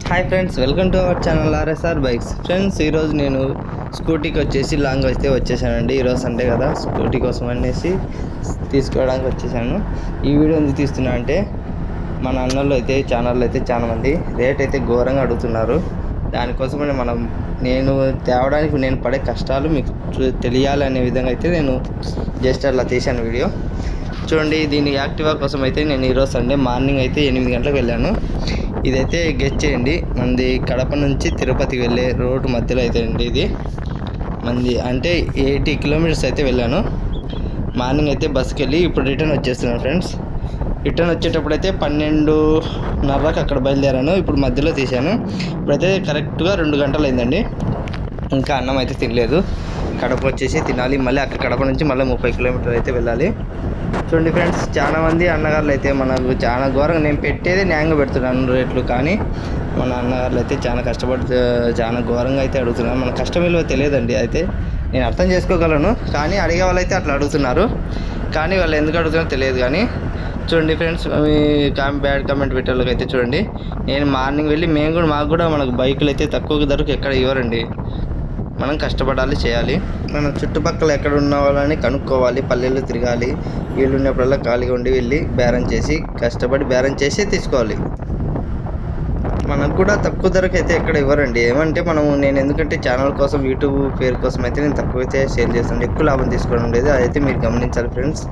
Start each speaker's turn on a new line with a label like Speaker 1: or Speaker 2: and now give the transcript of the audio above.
Speaker 1: Hi friends, welcome to our channel RSR bikes. Friends, ఈరోజు నేను స్కూటీకి వచ్చేసి లాంగ్ అయితే వచ్చేసానండి. ఈరోజు సండే కదా, స్కూటీ కోసం అనేసి తీసుకోవడానికి వచ్చేసాను. ఈ వీడియో ఎందుకు తీస్తున్నా అంటే మన అన్నలు అయితే ఛానల్లో అయితే చాలా మంది రేట్ అయితే ఘోరంగా అడుగుతున్నారు. దానికోసమని నేను తేవడానికి నేను పడే కష్టాలు మీకు తెలియాలనే విధంగా అయితే నేను జస్ట్ అలా తీశాను వీడియో. చూడండి, దీని యాక్టివా కోసం అయితే నేను ఈరోజు సండే మార్నింగ్ అయితే 8 గంటలకు వెళ్ళాను. ఇదైతే గెస్ట్ చేయండి, మనది కడప నుంచి తిరుపతికి వెళ్ళే రోడ్డు మధ్యలో అయితే అండి. ఇది మనది అంటే 80 కిలోమీటర్స్ అయితే వెళ్ళాను. మార్నింగ్ అయితే బస్కి వెళ్ళి ఇప్పుడు రిటర్న్ వచ్చేస్తున్నాను ఫ్రెండ్స్. రిటర్న్ వచ్చేటప్పుడు అయితే 12:30కి అక్కడ బయలుదేరాను. ఇప్పుడు మధ్యలో తీశాను. ఇప్పుడైతే కరెక్ట్గా 2 గంటలు అయిందండి. ఇంకా అన్నం అయితే తినలేదు. కడప వచ్చేసి తినాలి. మళ్ళీ అక్కడ కడప నుంచి మళ్ళీ 30 కిలోమీటర్లు అయితే వెళ్ళాలి. చూడండి ఫ్రెండ్స్, చాలామంది అన్నగారులు అయితే మనకు చాలా ఘోరంగా, నేను పెట్టేదే న్యాయంగా పెడుతున్నాను రేట్లు, కానీ మన అన్నగారులు అయితే చాలా కష్టపడి చాలా ఘోరంగా అయితే అడుగుతున్నారు. మన కష్టం విలువ తెలియదండి. అయితే నేను అర్థం చేసుకోగలను, కానీ అడిగే వాళ్ళు అయితే అట్లా అడుగుతున్నారు. కానీ వాళ్ళు ఎందుకు అడుగుతున్నారో తెలియదు. కానీ చూడండి ఫ్రెండ్స్, బ్యాడ్ కామెంట్ పెట్టేళ్ళకి అయితే చూడండి, నేను మార్నింగ్ వెళ్ళి మాకు కూడా మనకు బైకులు అయితే తక్కువ ధరకు ఎక్కడ ఇవ్వరండి. మనం కష్టపడాలి, చేయాలి. మనం చుట్టుపక్కల ఎక్కడ ఉన్న వాళ్ళని కనుక్కోవాలి, పల్లెల్లో తిరగాలి. వీళ్ళు ఉన్నప్పుడల్లా ఖాళీగా ఉండి వెళ్ళి బేరం చేసి కష్టపడి బేరం చేసి తీసుకోవాలి. మనకు కూడా తక్కువ ధరకు అయితే ఎక్కడ ఇవ్వరండి. ఏమంటే నేను ఎందుకంటే ఛానల్ కోసం, యూట్యూబ్ పేరు కోసం అయితే నేను తక్కువైతే సేల్ చేస్తాను, ఎక్కువ లాభం తీసుకోవడం లేదు. అదైతే మీరు గమనించాలి ఫ్రెండ్స్.